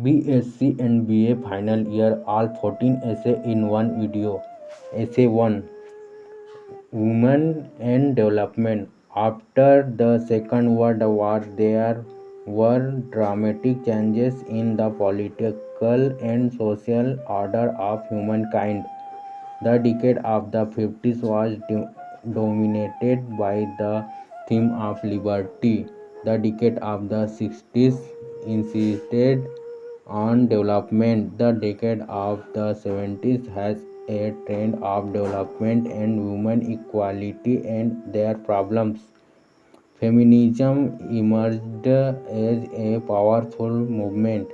BSc and BA final year, all 14 essay in one video. Essay 1, Women and Development. After the Second World War, there were dramatic changes in the political and social order of humankind. The decade of the 50s was dominated by the theme of liberty. The decade of the 60s insisted on development. The decade of the 70s has a trend of development and women equality and their problems. Feminism emerged as a powerful movement.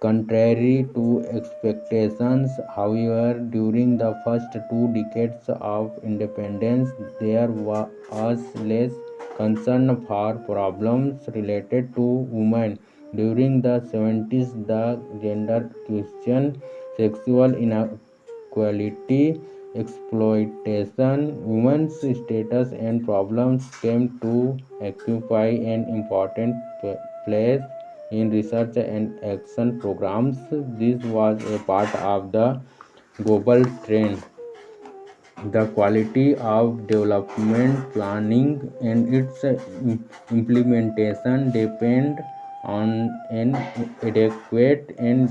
Contrary to expectations, however, during the first 2 decades of independence, there was less concern for problems related to women. During the 70s, the gender question, sexual inequality, exploitation, women's status, and problems came to occupy an important place in research and action programs. This was a part of the global trend. The quality of development planning and its implementation depend on an adequate and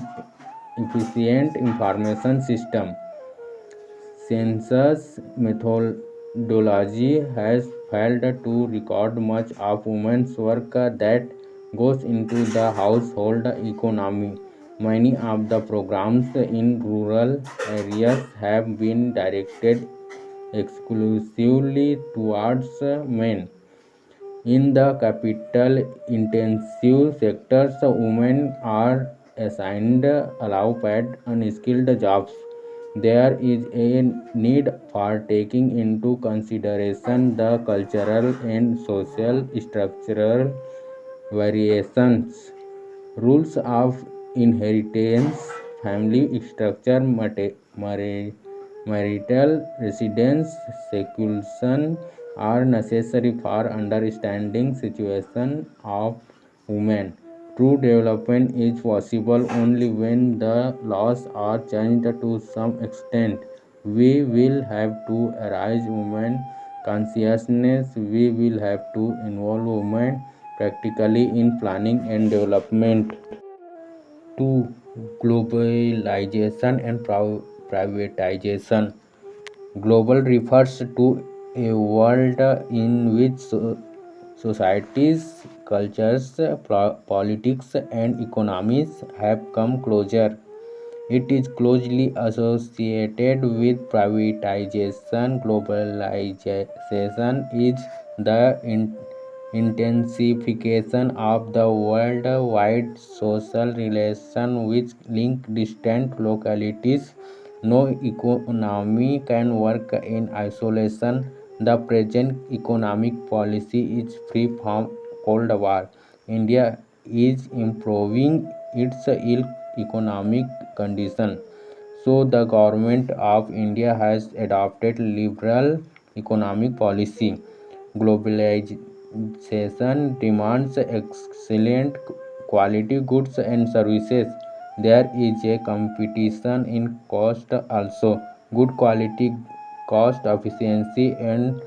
efficient information system. Census methodology has failed to record much of women's work that goes into the household economy. Many of the programs in rural areas have been directed exclusively towards men. In the capital-intensive sectors, women are assigned low-paid, unskilled jobs. There is a need for taking into consideration the cultural and social structural variations. Rules of inheritance, family structure, marital residence, succession are necessary for understanding situation of women. True development is possible only when the laws are changed to some extent. We will have to raise women consciousness. We will have to involve women practically in planning and development. 2. Globalization and privatization. Global refers to a world in which societies, cultures, politics, and economies have come closer. It is closely associated with privatization. Globalization is the intensification of the worldwide social relation which link distant localities. No economy can work in isolation. The present economic policy is free from Cold War. India is improving its ill economic condition. So the government of India has adopted liberal economic policy. Globalization demands excellent quality goods and services. There is a competition in cost also. Good quality, cost efficiency, and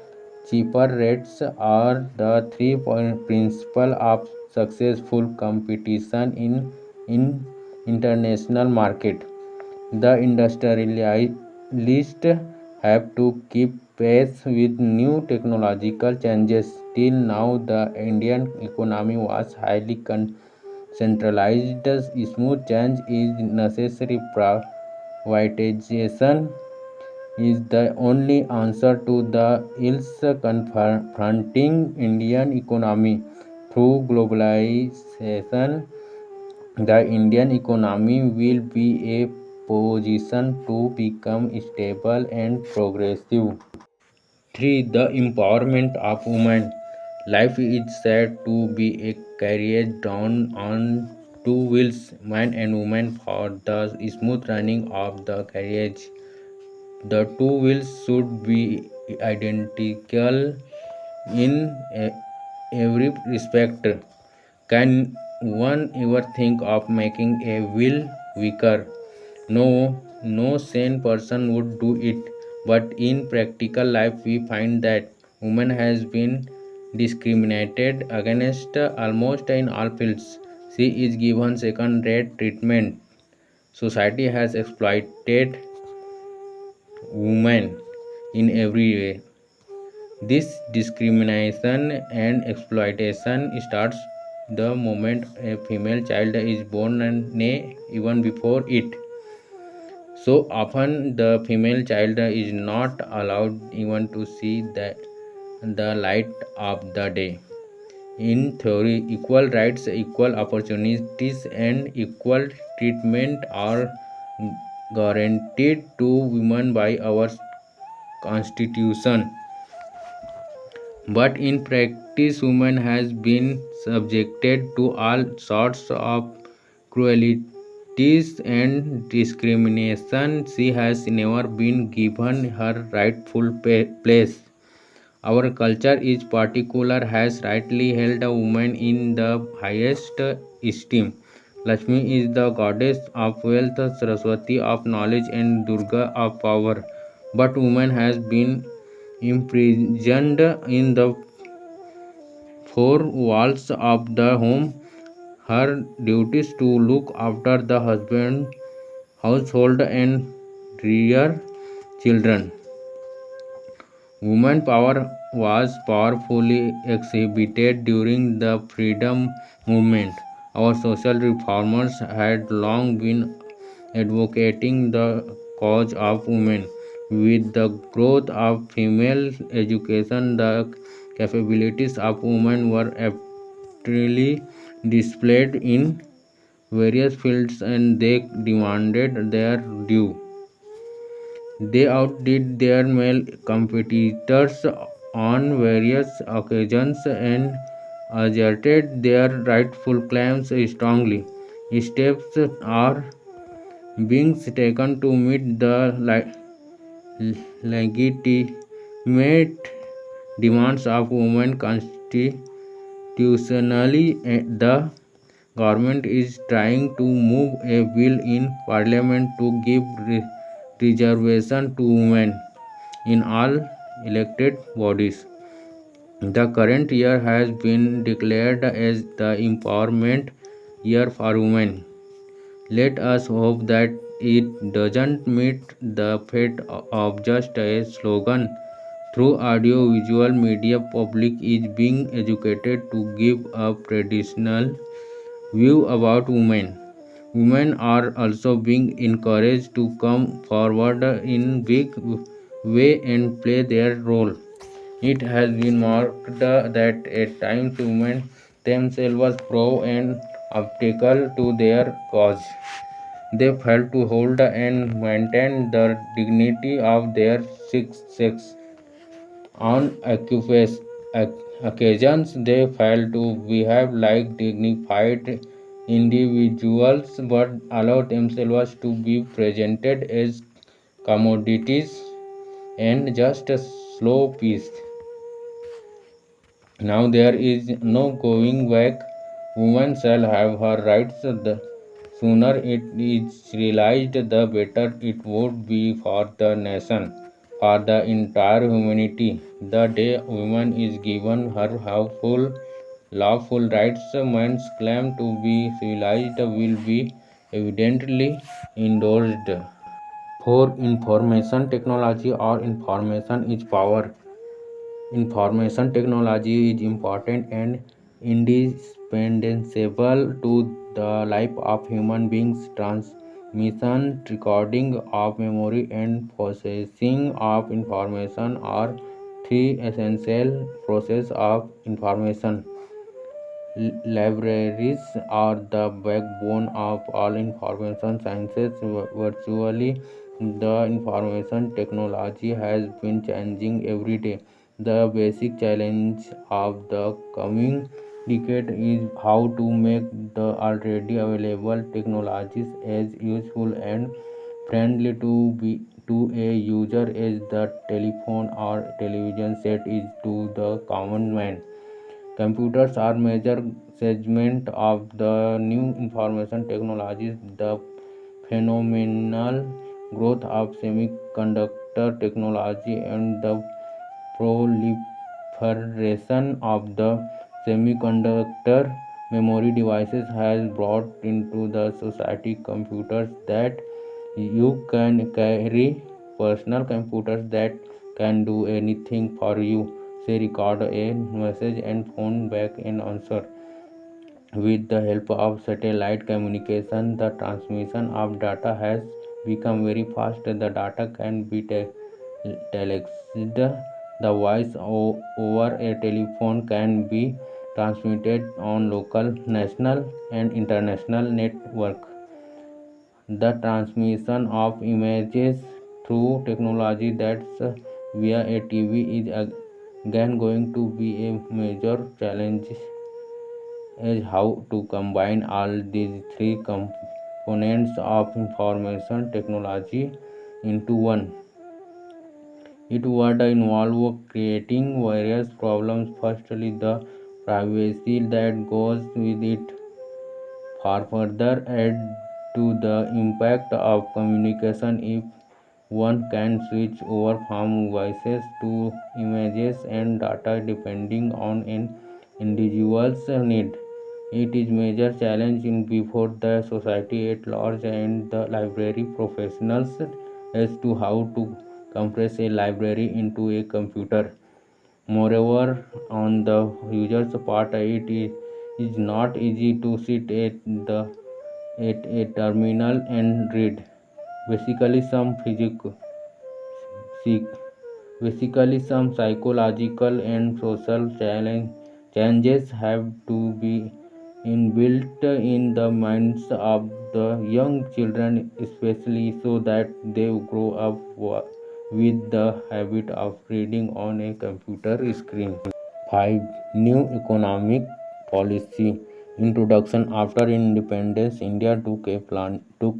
cheaper rates are the three principles of successful competition in international market. The industrialists have to keep pace with new technological changes. Till now, the Indian economy was highly centralized. Smooth change is necessary. Privatization is the only answer to the ills confronting Indian economy. Through globalization, the Indian economy will be a position to become stable and progressive. 3. The empowerment of women. Life is said to be a carriage drawn on two wheels, man and woman, for the smooth running of the carriage. The two wheels should be identical in every respect. Can one ever think of making a will weaker? No, no sane person would do it. But in practical life, we find that women has been discriminated against almost in all fields. She is given second-rate treatment. Society has exploited women in every way. This discrimination and exploitation starts the moment a female child is born and nay, even before it. So often the female child is not allowed even to see the light of the day. In theory, equal rights, equal opportunities, and equal treatment are guaranteed to women by our constitution. But in practice, women has been subjected to all sorts of cruelties and discrimination. She has never been given her rightful place. Our culture is particular has rightly held a woman in the highest esteem. Lakshmi is the goddess of wealth, Saraswati of knowledge, and Durga of power. But woman has been imprisoned in the four walls of the home. Her duties to look after the husband, household, and rear children. Woman power was powerfully exhibited during the freedom movement. Our social reformers had long been advocating the cause of women. With the growth of female education, the capabilities of women were aptly displayed in various fields and they demanded their due. They outdid their male competitors on various occasions and asserted their rightful claims strongly. Steps are being taken to meet the legitimate demands of women constitutionally. The government is trying to move a bill in parliament to give reservation to women in all elected bodies. The current year has been declared as the Empowerment Year for Women. Let us hope that it doesn't meet the fate of just a slogan. Through audio-visual media, public is being educated to give a traditional view about women. Women are also being encouraged to come forward in big way and play their role. It has been marked that at times women themselves prove an obstacle to their cause. They fail to hold and maintain the dignity of their sex. On occasions, they fail to behave like dignified individuals but allow themselves to be presented as commodities and just a slow piece. Now there is no going back. Women shall have her rights. The sooner it is realized, the better it would be for the nation, for the entire humanity. The day woman is given her full lawful rights, man's claim to be civilized will be evidently endorsed. For information technology or information is power. Information technology is important and indispensable to the life of human beings. Transmission, recording of memory, and processing of information are three essential processes of information. Libraries are the backbone of all information sciences. Virtually, the information technology has been changing every day. The basic challenge of the coming decade is how to make the already available technologies as useful and friendly to a user as the telephone or television set is to the common man. Computers are major segment of the new information technologies. The phenomenal growth of semiconductor technology and the proliferation of the semiconductor memory devices has brought into the society computers that you can carry, personal computers that can do anything for you, say record a message and phone back an answer. With the help of satellite communication, the transmission of data has become very fast. The data can be telexed. The voice over a telephone can be transmitted on local, national, and international network. The transmission of images through technology that's via a TV is again going to be a major challenge is how to combine all these three components of information technology into one. It would involve creating various problems. Firstly, the privacy that goes with it. For further add to the impact of communication if one can switch over from voices to images and data depending on an individual's need. It is major challenge in before the society at large and the library professionals as to how to compress a library into a computer. Moreover, on the user's part, is not easy to sit at a terminal and read. Basically, some physical, basically some psychological and social changes have to be inbuilt in the minds of the young children, especially so that they grow up with the habit of reading on a computer screen. 5. New economic policy introduction. After independence, India took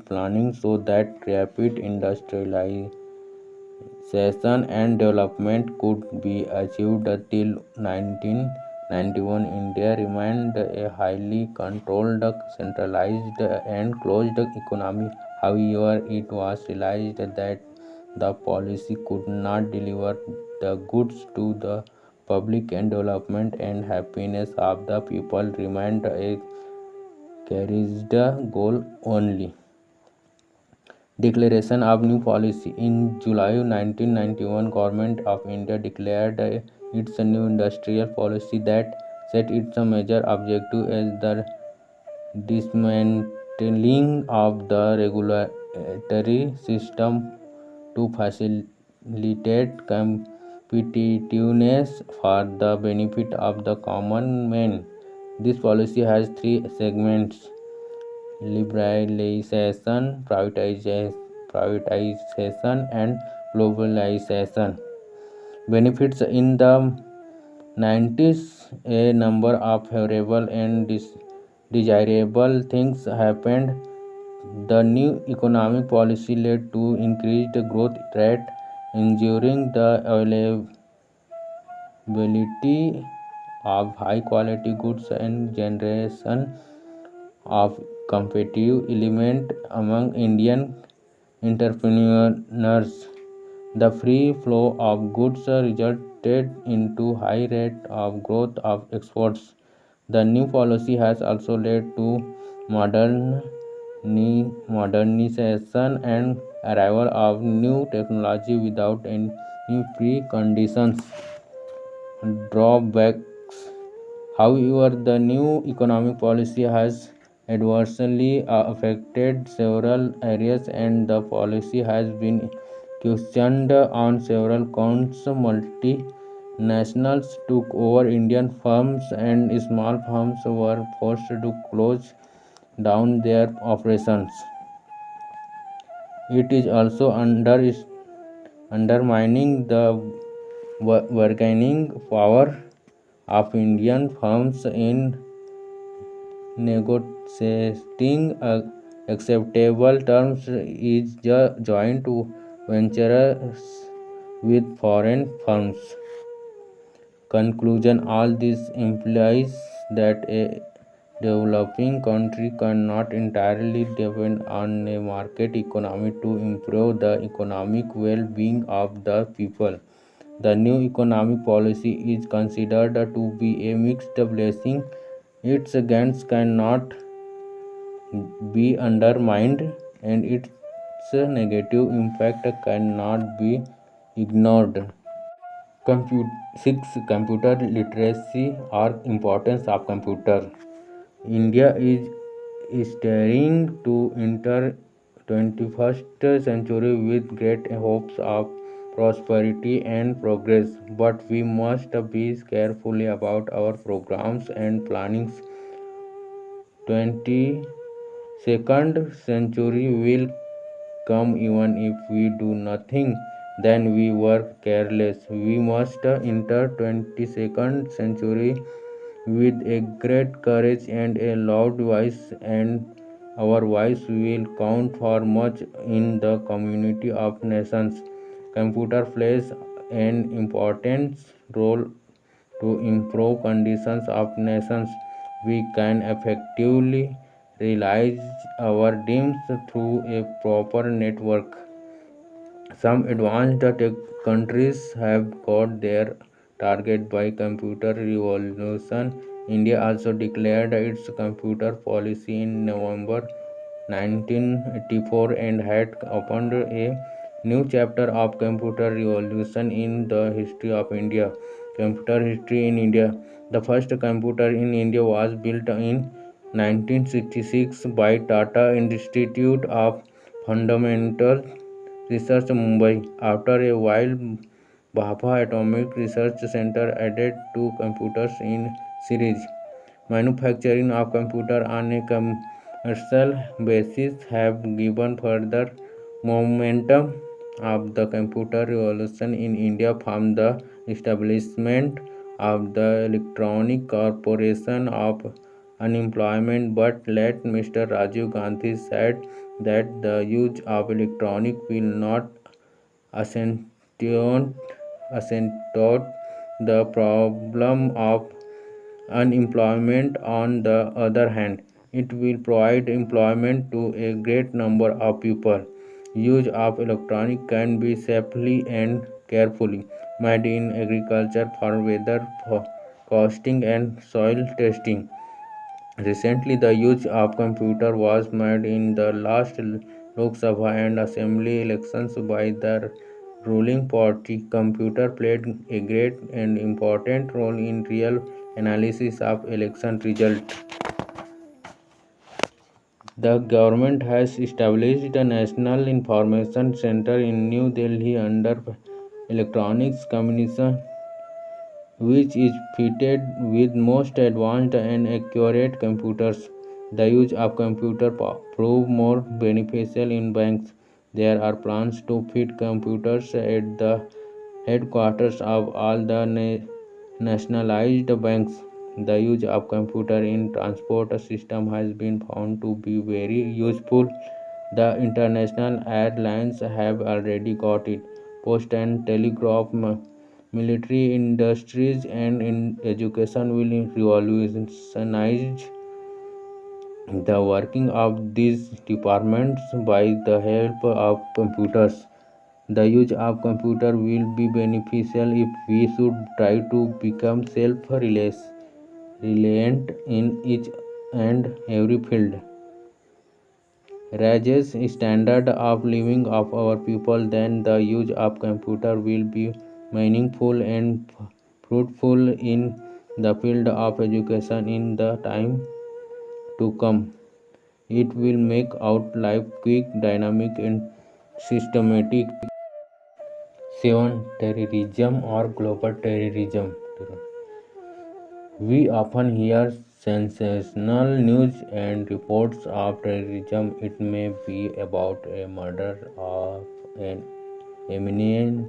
planning so that rapid industrialization and development could be achieved till 1991. India remained a highly controlled, centralized, and closed economy. However, it was realized that the policy could not deliver the goods to the public, and development and happiness of the people remained a cherished goal only. Declaration of new policy. In July 1991, Government of India declared its new industrial policy that set its major objective as the dismantling of the regulatory system to facilitate competitiveness for the benefit of the common man. This policy has three segments: liberalization, privatization, and globalization. Benefits. In the 90s, a number of favorable and desirable things happened. The new economic policy led to increased growth rate, ensuring the availability of high quality goods and generation of competitive element among Indian entrepreneurs. The free flow of goods resulted into high rate of growth of exports. The new policy has also led to modernization and arrival of new technology without any preconditions. Drawbacks. However, the new economic policy has adversely affected several areas and the policy has been questioned on several counts. Multinationals took over Indian firms and small firms were forced to close down their operations. It is also undermining the bargaining power of Indian firms in negotiating acceptable terms is joint ventures with foreign firms. Conclusion: all this implies that a developing country cannot entirely depend on a market economy to improve the economic well-being of the people. The new economic policy is considered to be a mixed blessing. Its gains cannot be undermined, and its negative impact cannot be ignored. 6. Computer literacy or importance of computer. India is staring to enter 21st century with great hopes of prosperity and progress, but we must be careful about our programs and plannings. 22nd century will come even if we do nothing, then we were careless. We must enter 22nd century with a great courage and a loud voice, and our voice will count for much in the community of nations. Computer plays an important role to improve conditions of nations. We can effectively realize our dreams through a proper network. Some advanced tech countries have got their target by computer revolution. India also declared its computer policy in November 1984 and had opened a new chapter of computer revolution in the history of India. Computer history in India. The first computer in India was built in 1966 by Tata Institute of Fundamental Research Mumbai. After a while, Bhabha Atomic Research Center added two computers in series. Manufacturing of computers on a commercial basis have given further momentum of the computer revolution in India from the establishment of the Electronic Corporation of Unemployment, but late Mr. Rajiv Gandhi said that the use of electronic will not accentuate the problem of unemployment. On the other hand, it will provide employment to a great number of people. Use of electronic can be safely and carefully made in agriculture for weather forecasting and soil testing. Recently, the use of computer was made in the last Lok Sabha and Assembly elections by the ruling party. Computer played a great and important role in real analysis of election results. The government has established the National Information Center in New Delhi under Electronics Commission, which is fitted with most advanced and accurate computers. The use of computer prove more beneficial in banks. There are plans to fit computers at the headquarters of all the nationalized banks. The use of computer in transport system has been found to be very useful. The international airlines have already got it. Post and telegraph, military industries, and in education will revolutionize the working of these departments by the help of computers. The use of computer will be beneficial if we should try to become self-reliant in each and every field. Raises standard of living of our people, then the use of computer will be meaningful and fruitful in the field of education in the time to come. It will make out life quick, dynamic, and systematic. 7. Terrorism or global terrorism. We often hear sensational news and reports of terrorism. It may be about a murder of an eminent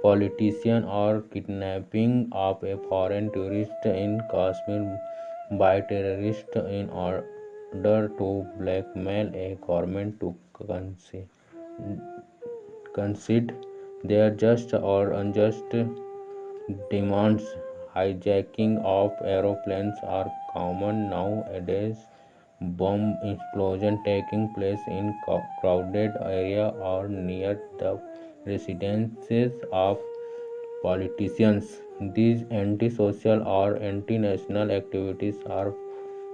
politician or kidnapping of a foreign tourist in Kashmir by terrorists in order to blackmail a government to concede their just or unjust demands. hijacking of aeroplanes are common nowadays. Bomb explosion taking place in crowded area or near the residences of politicians. These antisocial or anti-national activities are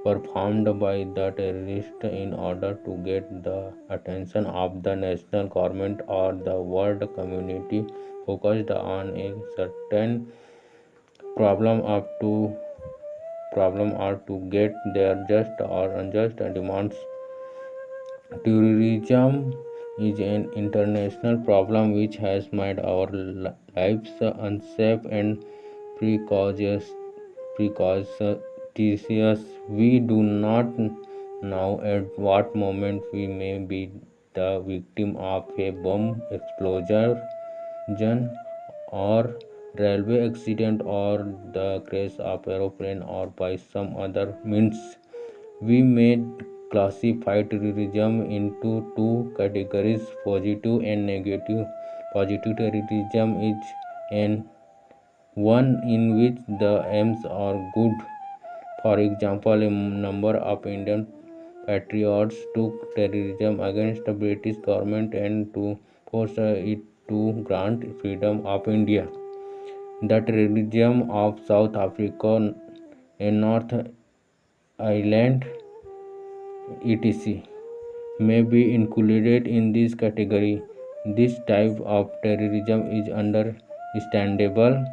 performed by the terrorists in order to get the attention of the national government or the world community focused on a certain problem up to problem or to get their just or unjust demands. Terrorism is an international problem which has made our lives unsafe and precarious. precarious. We do not know at what moment we may be the victim of a bomb explosion or railway accident or the crash of aeroplane or by some other means. We may classify terrorism into two categories, positive and negative. Positive terrorism is an one in which the aims are good. For example, a number of Indian patriots took terrorism against the British government and to force it to grant freedom of India. The terrorism of South Africa and North Ireland, etc., may be included in this category. This type of terrorism is understandable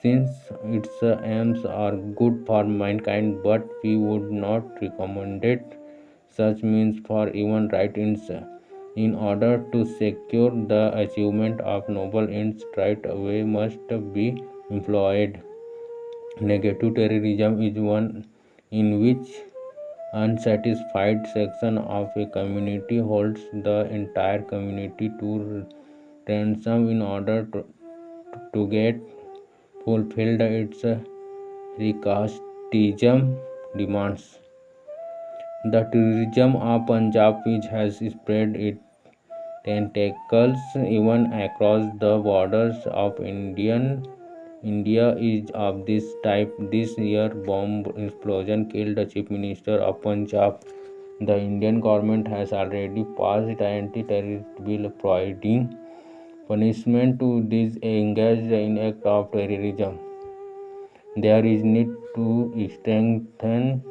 since its aims are good for mankind, but we would not recommend it such means for human rights. In order to secure the achievement of noble ends, right away must be employed. Negative terrorism is one in which unsatisfied section of a community holds the entire community to ransom in order to get fulfilled its recasteism demands. The terrorism of Punjab which has spread its tentacles even across the borders of India is of this type. This year bomb explosion killed the Chief Minister of Punjab. The Indian government has already passed the anti-terrorist bill providing punishment to those engaged in act of terrorism. There is need to strengthen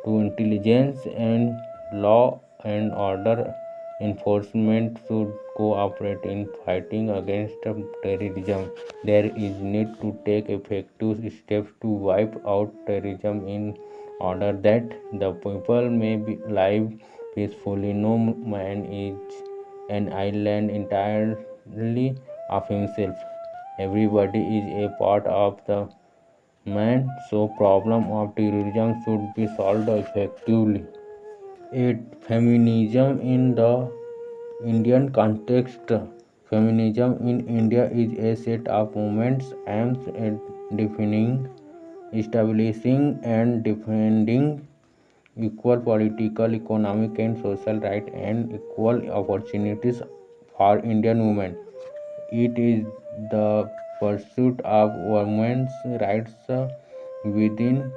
to intelligence and law and order enforcement should cooperate in fighting against terrorism. There is need to take effective steps to wipe out terrorism in order that the people may live peacefully. No man is an island entirely of himself. Everybody is a part of the man, so problem of terrorism should be solved effectively. 8. Feminism in the Indian context. Feminism in India is a set of movements aimed at defining, establishing, and defending equal political, economic, and social rights and equal opportunities for Indian women. It is the pursuit of women's rights within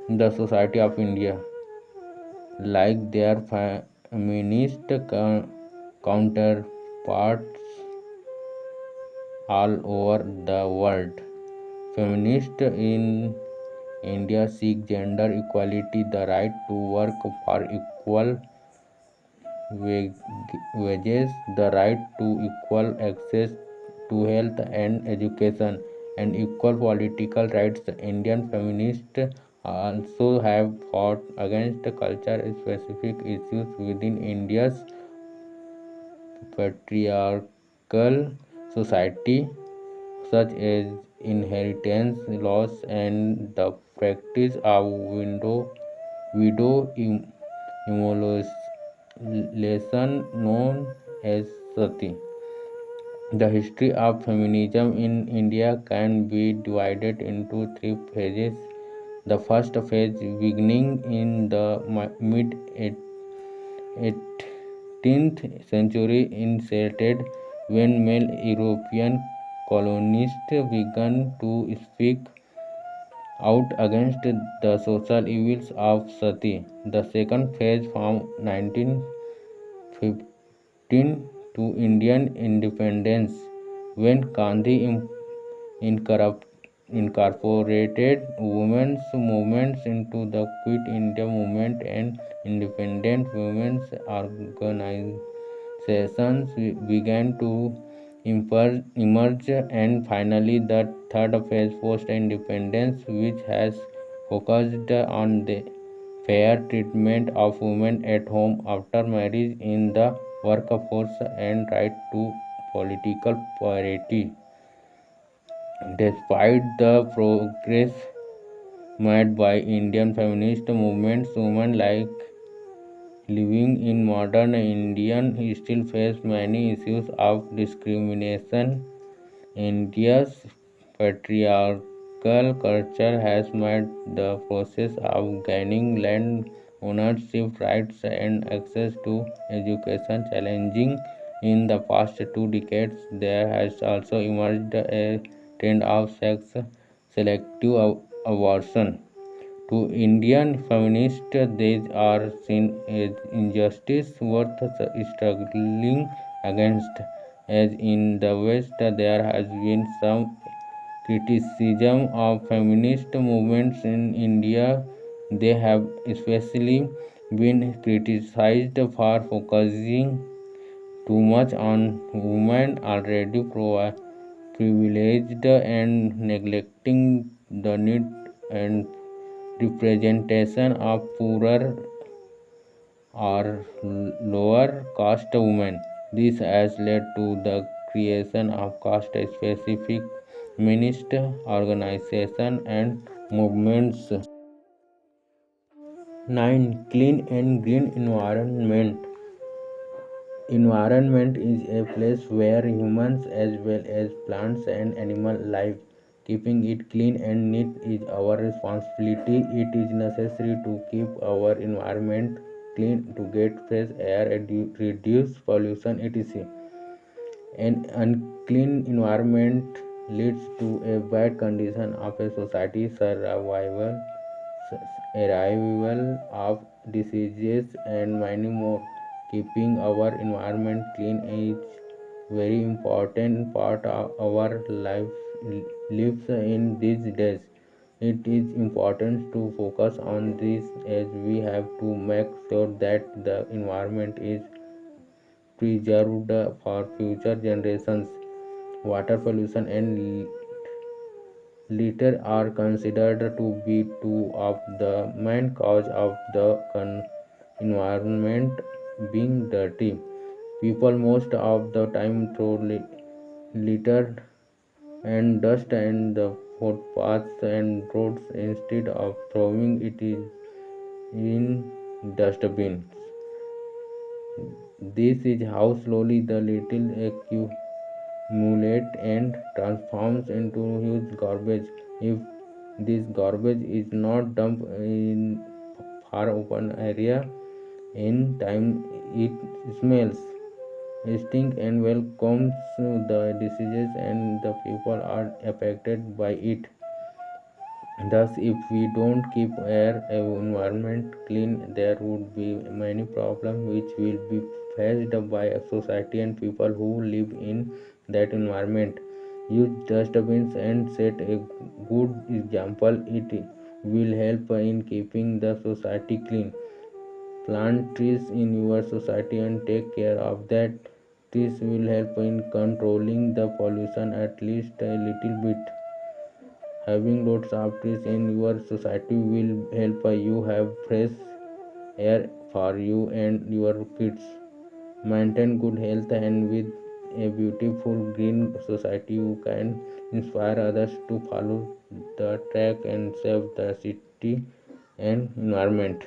the society of India, like their feminist counterparts all over the world. Feminists in India seek gender equality, the right to work for equal wages, the right to equal access to health and education, and equal political rights. Indian feminists also have fought against culture-specific issues within India's patriarchal society, such as inheritance laws and the practice of widow immolation known as sati. The history of feminism in India can be divided into three phases. The first phase, beginning in the mid 18th century, inserted when male European colonists began to speak out against the social evils of sati. The second phase from 1915 to Indian independence, when Gandhi incorpor- incorporated women's movements into the Quit India movement and independent women's organizations began to emerge, and finally the third phase post-independence, which has focused on the fair treatment of women at home after marriage, in the workforce, and right to political parity. Despite the progress made by Indian feminist movements, women like living in modern India still face many issues of discrimination. India's patriarchal culture has made the process of gaining land ownership rights and access to education challenging. In the past 2 decades, there has also emerged a trend of sex selective abortion. To Indian feminists, these are seen as injustice worth struggling against. As in the West, there has been some criticism of feminist movements in India. They have especially been criticized for focusing too much on women already privileged and neglecting the need and representation of poorer or lower caste women. This has led to the creation of caste specific feminist organizations and movements. 9. Clean and green environment. Environment is a place where humans as well as plants and animals live. Keeping it clean and neat is our responsibility. It is necessary to keep our environment clean to get fresh air and reduce pollution, etc. An unclean environment leads to a bad condition of a society, arrival of diseases, and many more. Keeping our environment clean is very important part of our lives in these days. It is important to focus on this as we have to make sure that the environment is preserved for future generations. Water pollution and litter are considered to be two of the main cause of the environment being dirty. People most of the time throw litter and dust and the footpaths and roads instead of throwing it in dustbins. This is how slowly the little accumulate and transforms into huge garbage. If this garbage is not dumped in far open area, in time it smells, stinks and welcomes the diseases, and the people are affected by it. Thus, if we don't keep air and environment clean, there would be many problems which will be faced by a society and people who live in that environment. Use dustbins and set a good example. It will help in keeping the society clean. Plant trees in your society and take care of that. This will help in controlling the pollution at least a little bit. Having lots of trees in your society will help you have fresh air for you and your kids. Maintain good health, and with a beautiful green society, you can inspire others to follow the track and save the city and environment.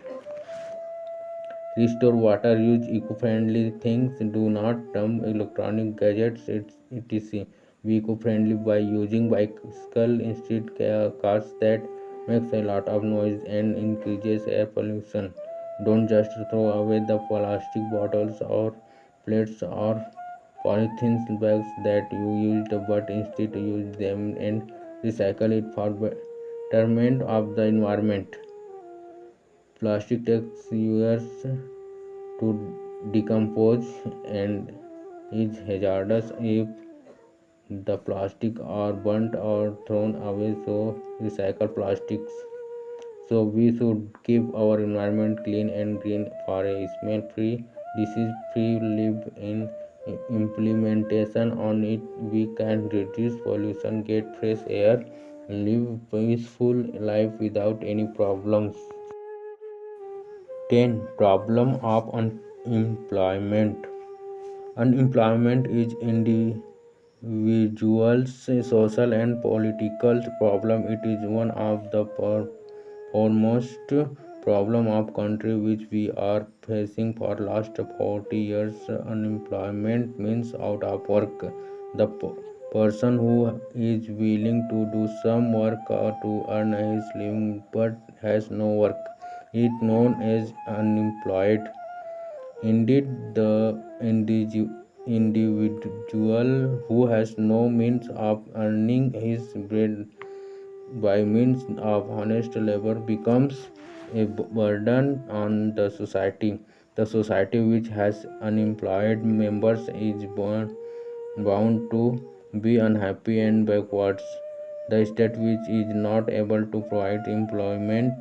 Restore water, use eco-friendly things, do not dump electronic gadgets, etc. Be eco-friendly by using bicycle instead cars that makes a lot of noise and increases air pollution. Don't just throw away the plastic bottles or plates or polythene bags that you used, but instead use them and recycle it for better. Determinant of the environment. Plastic takes years to decompose and is hazardous if the plastic are burnt or thrown away. So recycle plastics. So we should keep our environment clean and green for a smell-free, disease-free live in implementation on it. We can reduce pollution, get fresh air, live peaceful life without any problems. 10. Problem of unemployment. Unemployment is individual's social and political problem. It is one of the foremost problem of country which we are facing for last 40 years. Unemployment means out of work. The person who is willing to do some work to earn his living but has no work is known as unemployed. Indeed, the individual who has no means of earning his bread by means of honest labor becomes a burden on the society. The society which has unemployed members is bound to be unhappy and backwards. The state which is not able to provide employment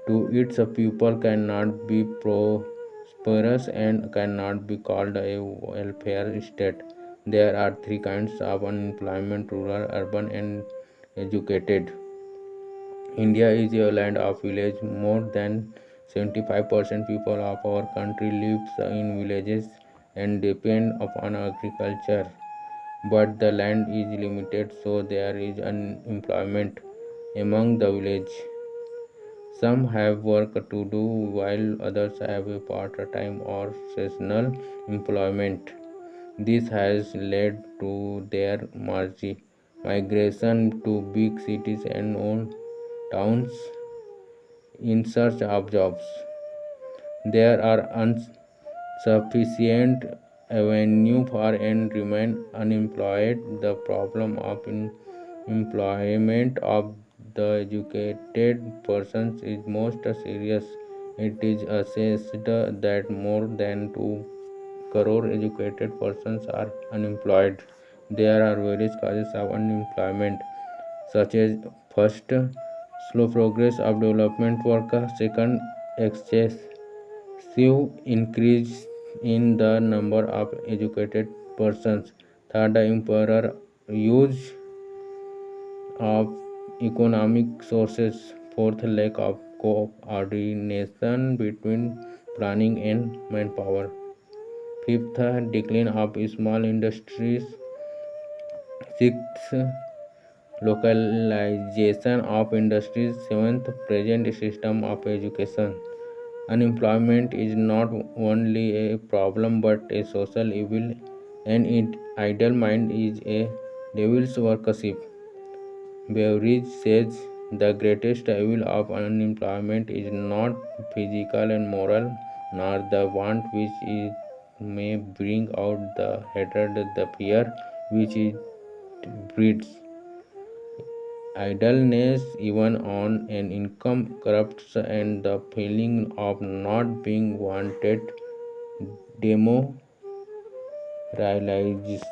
to its people cannot be prosperous and cannot be called a welfare state. There are three kinds of unemployment: rural, urban, and educated. India is a land of village. More than 75% people of our country lives in villages and depend upon agriculture. But the land is limited, so there is unemployment among the village. Some have work to do while others have a part-time or seasonal employment. This has led to their migration to big cities and old towns in search of jobs. There are insufficient avenue for and remain unemployed. The problem of employment of the educated persons is most serious. It is assessed that more than 2 crore educated persons are unemployed. There are various causes of unemployment, such as first, slow progress of development work; second, excessive increase in the number of educated persons; third, improper use of economic sources; fourth, lack of coordination between planning and manpower; fifth, decline of small industries; sixth, localization of industries; seventh, present system of education. Unemployment is not only a problem but a social evil, and idle mind is a devil's worship. Beveridge says the greatest evil of unemployment is not physical and moral, nor the want which it may bring out, the hatred, the fear which it breeds. Idleness, even on an income, corrupts, and the feeling of not being wanted demoralizes.